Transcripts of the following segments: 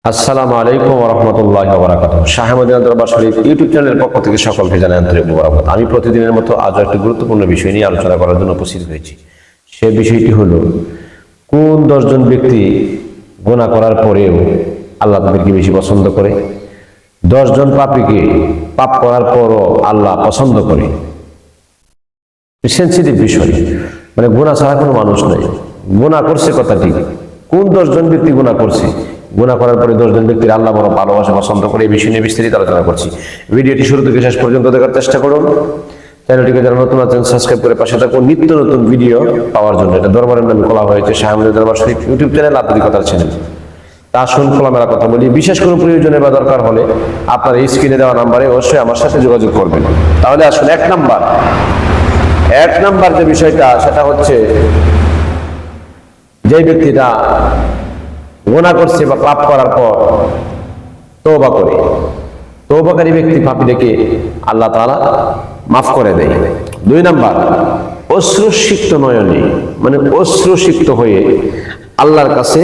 আসসালামু আলাইকুম ওয়া রাহমাতুল্লাহি ওয়া বারাকাতুহু। শাহ মদিনা দরবার শরীফ ইউটিউব চ্যানেলের পক্ষ থেকে সকলকে জানাই আন্তরিক মোবারকবাদ। আমি প্রতিদিনের মতো আজ একটি গুরুত্বপূর্ণ বিষয় নিয়ে আলোচনা করার জন্য উপস্থিত হয়েছি। সেই বিষয়টি হলো, কোন 10 জন ব্যক্তি গুনাহ করার পরেও আল্লাহ তাদেরকে বেশি পছন্দ করে। 10 জন পাপীকে পাপ করার পরও আল্লাহ পছন্দ করে। সেন্সিটিভ বিষয়, মানে গুনাহ ছাড়া কোনো মানুষ নেই। গুনাহ করছে কথা ঠিক, কোন 10 জন ব্যক্তি গুনাহ করছে, গুনাহ করার পরে 10 জন ব্যক্তির আল্লাহ বড় ভালোবাসা পছন্দ করে, এই বিষয় নিয়ে বিস্তারিত আলোচনা করছি। ভিডিওটি শুরু থেকে শেষ পর্যন্ত দেখার চেষ্টা করুন। চ্যানেলটিকে যারা নতুন আছেন সাবস্ক্রাইব করে পাশে থাকুন নিত্য নতুন ভিডিও পাওয়ার জন্য। এটা দরবারের নামে খোলা হয়েছে শাহ মদিনা দরবার শরীফ ইউটিউব চ্যানেল, আধ্যাত্মিকতার চ্যানেল। তা আসুন খোলামেলা কথা বলি। বিশেষ কোনো প্রয়োজনে বা দরকার হলে আপনার এই স্ক্রিনে দেওয়া নাম্বারে অবশ্যই আমার সাথে যোগাযোগ করবেন। তাহলে আসুন, এক নাম্বার যে বিষয়টা, সেটা হচ্ছে যে ব্যক্তিটা গুনাহ করছে বা পাপ করার পর তওবা করে, তওবাকারী ব্যক্তি পাপীদেরকে আল্লাহ তাআলা মাফ করে দেয়। 2 নাম্বার, অশ্রুসিক্ত নয়নে, মানে অশ্রুসিক্ত হয়ে আল্লাহর কাছে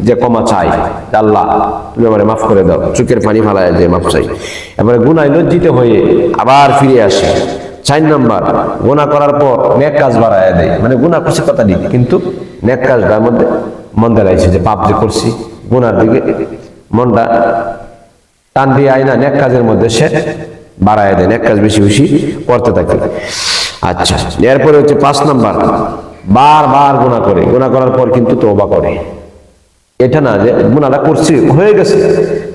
যে ক্ষমা চায়, আল্লাহ তুমি আমারে মাফ করে দাও, চোখের পানি ফালায় যে মাফ চাই। এবারে গুনায় লজ্জিত হয়ে আবার ফিরে আসে। 4 নাম্বার, গুনাহ করার পর নেক কাজ বাড়ায় দেয়, মানে গুনাহ করছে কথা ঠিক, কিন্তু নেক কাজটার মধ্যে মন দেলাইছে, যে পাপ যে করছি, গুনার দিকে মনটা টান দিয়ে আয় না, নেক কাজের মধ্যে সে বাড়ায় দেয়, নেক কাজ বেশি বেশি করতে থাকে। আচ্ছা, এরপরে হচ্ছে 5 নাম্বার, বারবার গুনাহ করে, গুনাহ করার পর কিন্তু তওবা করে। এটা না যে গুনাহটা করছি হয়ে গেছে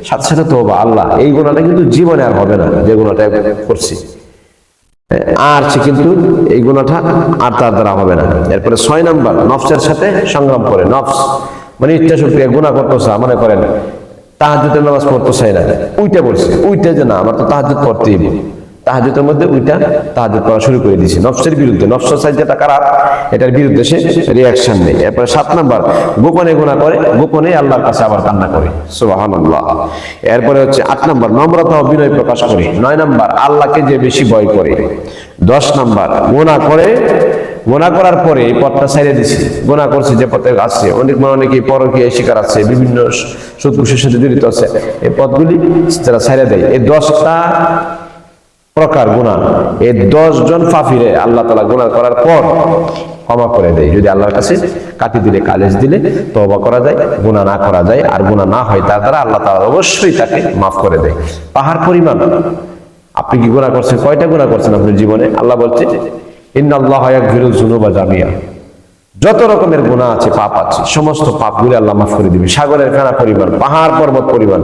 সাথে সাথে তওবা, আল্লাহ এই গুনাহটা কিন্তু জীবনে আর হবে না, যে গুনাহটা করছি আর সে কিন্তু এই গুনাহটা আর তার দ্বারা হবে না। এরপরে 6 নাম্বার, নফসের সাথে সংগ্রাম করে। নফস মানে ইচ্ছা শক্তি, গুনাহ করতেছে, মনে করেন তাহাজ্জুদের নামাজ পড়তে চাই না, উইটা বলছে, উইটা যে না আমার তো তাহাজ্জুদ পড়তেই হবে, তাহাজ্জুদের মধ্যে উইটা তাহাজ্জুদ পড়া শুরু করে দিয়েছে। নফসের বিরুদ্ধে, নফসের সাইড যেটা খারাপ, এটার বিরুদ্ধে সে রিয়াকশন নেই। এরপরে 7 নাম্বার, গোপনে গুনাহ করে, গোপনে আল্লাহর কাছে আবার কান্না করে, সুবহানাল্লাহ। এরপরে হচ্ছে 8 নাম্বার, নম্রতা ও বিনয় প্রকাশ করে। 9 নাম্বার, আল্লাহকে যে বেশি ভয় করে। 10 নাম্বার, গুনাহ করে, গুনাহ করার পরে এই পথটা ছেড়ে দিছে, গুনাহ করছে যে পথে আছে, অনেকেই পরকীয়ায় শিকার আছে, বিভিন্ন সুদ ঘুষের সাথে জড়িত আছে, এই পথগুলি যারা ছেড়ে দেয়, এই 10টা প্রকার গুনাহ, এই 10 জন পাপীরে আল্লাহ তাআলা গুনাহ করার পর ক্ষমা করে দেয়, যদি আল্লাহর কাছে কাটি দিলে, কালেজ দিলে তওবা করা যায়, গুনাহ না করা যায়, আর গুনাহ না হয় তার দ্বারা আল্লাহ তাআলা অবশ্যই তাকে মাফ করে দেয়। পাহাড় পরিমাণ আপনি কি গুনাহ করছেন, কয়টা গুনাহ করছেন আপনার জীবনে? আল্লাহ বলছে ইন্নাল্লাহা ইয়াগফিরুয যুনুবা জামিআ, যত রকমের গুনাহ আছে, পাপ আছে, সমস্ত পাপগুলি আল্লাহ মাফ করে দিবে। সাগরের ফেনা পরিমাণ, পাহাড় পর্বত পরিমাণ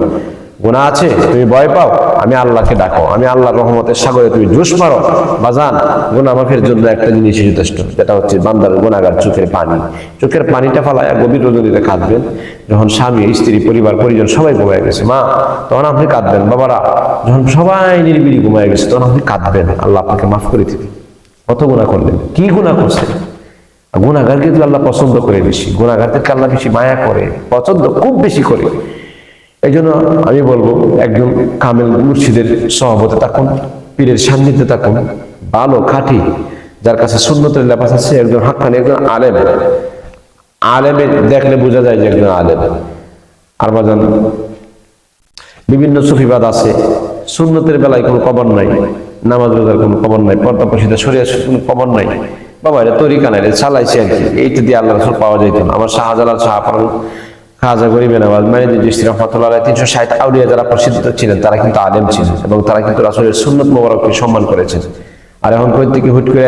গুনাহ আছে, তুমি ভয় পাও, আমি আল্লাহকে ডাকো, আমি আল্লাহর রহমতের সাগরে তুমি জোশ মারো, বাজান গুনাহ মাফের জন্য একটা জিনিসই যথেষ্ট, যেটা হচ্ছে বান্দার গুনাহগার চোখের পানি। চোখের পানিটা ফালায় গভীর রজনীতে কাঁদবেন, যখন স্বামী, স্ত্রী, পরিবার পরিজন সবাই ঘুমায় গেছে, মা তখন আপনি কাঁদবেন, বাবারা যখন সবাই নিরিবিলি ঘুমায় গেছে তখন আপনি কাঁদবেন, আল্লাহ আপনাকে মাফ করে দিবে। কত গুনাহ করলেন, কি গুনাহ করছেন? গুনাহগারকে তো আল্লাহ পছন্দ করে বেশি, গুনাহগারদেরকে আল্লাহ বেশি মায়া করে, পছন্দ খুব বেশি করে। এই জন্য আমি বলবো, একজন কামেল মুর্শিদের সহবতে থাকুন, পীরের সান্নিধ্যে থাকুন, ভালো খাঁটি, যার কাছে সুন্নতের লেবাস আছে, একজন হাক্কানি, একজন আলেম। আলেমে দেখলে বোঝা যায় যে একজন আলেম। আর বাজান বিভিন্ন সুফিবাদ আছে, সুন্নতের বেলায় কোনো কবর নাই, নামাজ রোজার কোনো কবর নাই, পর্দা প্রসিদ্ধ শরীয়তের কোনো কবর নাই, বাবা এটা তরিকা নাই, চালাইছে আর কি, এইটা দিয়ে আল্লাহ রাসূল পাওয়া যেত না। আমার শাহজালাল শাহপারান খাজা গরিবে নওয়াজ মাইনুদ্দিন চিশতি রাহমাতুল্লাহ আলাইহি 360 আউলিয়া যারা প্রসিদ্ধ ছিলেন, তারা কিন্তু আলেম ছিলেন এবং তারা কিন্তু রাসূলের সুন্নাত মোবারককে সম্মান করেছেন। আর এখন প্রত্যেকে হুট করে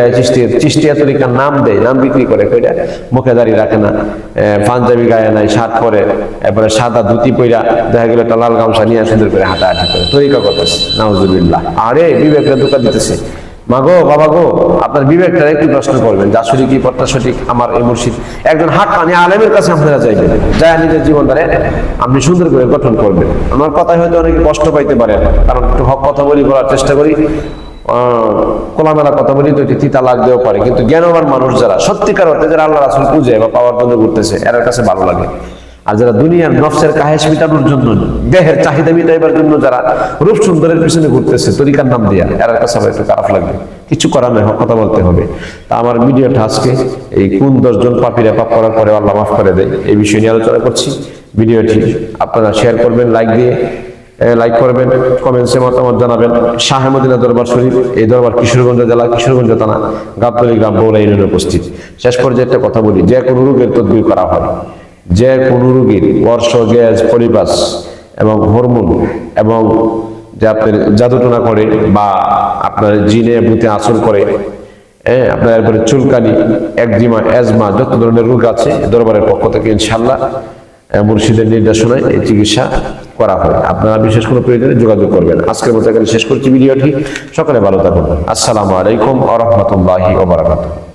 চিশতিয়া তরিকার নাম দেয়, নাম বিক্রি করে, কইরা মুখে দাঁড়িয়ে রাখে না, পাঞ্জাবি গায়ে নাই, শার্ট পরে, এরপরে সাদা ধুতি পইরা দেখা গেল একটা লাল গামছা নিয়ে সুন্দর করে হাঁটাহাঁটি করে তরিকা করতেছে, নাউজুবিল্লাহ। আরে বিবেককে ধোঁকা দিতেছে। মা গো, বাবা গো, আপনার বিবেকটা একটু প্রশ্ন করবেন, যে আসলে কি পথটা সঠিক। আমার এই মুর্শিদ একজন হাক্কানি আলেমের কাছে আপনারা চাইবেন, যা নিজের জীবনটারে আপনি সুন্দর করে গঠন করবেন। আমার কথায় হয়তো অনেকে কষ্ট পাইতে পারেন, কারণ একটু হক কথা বলি, বলার চেষ্টা করি, খোলামেলা কথা বলি, তো এটি তিতা লাগতেও পারে, কিন্তু জ্ঞানবান মানুষ যারা সত্যিকার অর্থে যারা আল্লাহ রাসূল খুঁজে বা পাওয়ার জন্য ঘুরতেছে, এর কাছে ভালো লাগে। আর যারা দুনিয়ার নফসের কাহেশ মিটানোর জন্য, দেহের চাহিদা মিটাইবার জন্য যারা রূপ সুন্দরের পিছনে ঘুরতেছে তরিকার নাম দিয়া, এর কাছে আমার একটু খারাপ লাগবে। কিছু করার নয়, কথা বলতে হবে। তা আমার ভিডিওটা আজকে এই কোন 10 জন পাপীরা পাপ করার পরে আল্লাহ মাফ করে দেয়, এই বিষয় নিয়ে আলোচনা করছি। ভিডিওটি আপনারা শেয়ার করবেন, লাইক করবেন, কমেন্টসে মতামত জানাবেন। শাহে মদিনা দরবার শরীফ, এই দরবার কিশোরগঞ্জ জেলা, কিশোরগঞ্জ থানা, গাবতলী গ্রাম, বগুড়া ইউনিয়নে উপস্থিত। শেষ পর্যায়ে একটা কথা বলি, যে কোনো রোগের তদবির করা হয়, যে কোনো রোগীর অর্শ, গ্যাস, পলিপাস এবং হরমোন এবং যে আপনার জাদুটোনা করে বা আপনার জিনে ভূতে আসর করে, আপনার এরপরে চুলকানি, একজিমা, অ্যাজমা, যত ধরনের রোগ আছে দরবারের পক্ষ থেকে ইনশাআল্লাহ মুর্শিদের নির্দেশনায় এই চিকিৎসা করা হয়। আপনারা বিশেষ কোনো প্রয়োজনে যোগাযোগ করবেন। আজকের মতো এখানে শেষ করছি ভিডিওটি। সকলে ভালো থাকুন। আসসালামু আলাইকুম ওয়া রাহমাতুল্লাহি ওয়া বারাকাতুহু।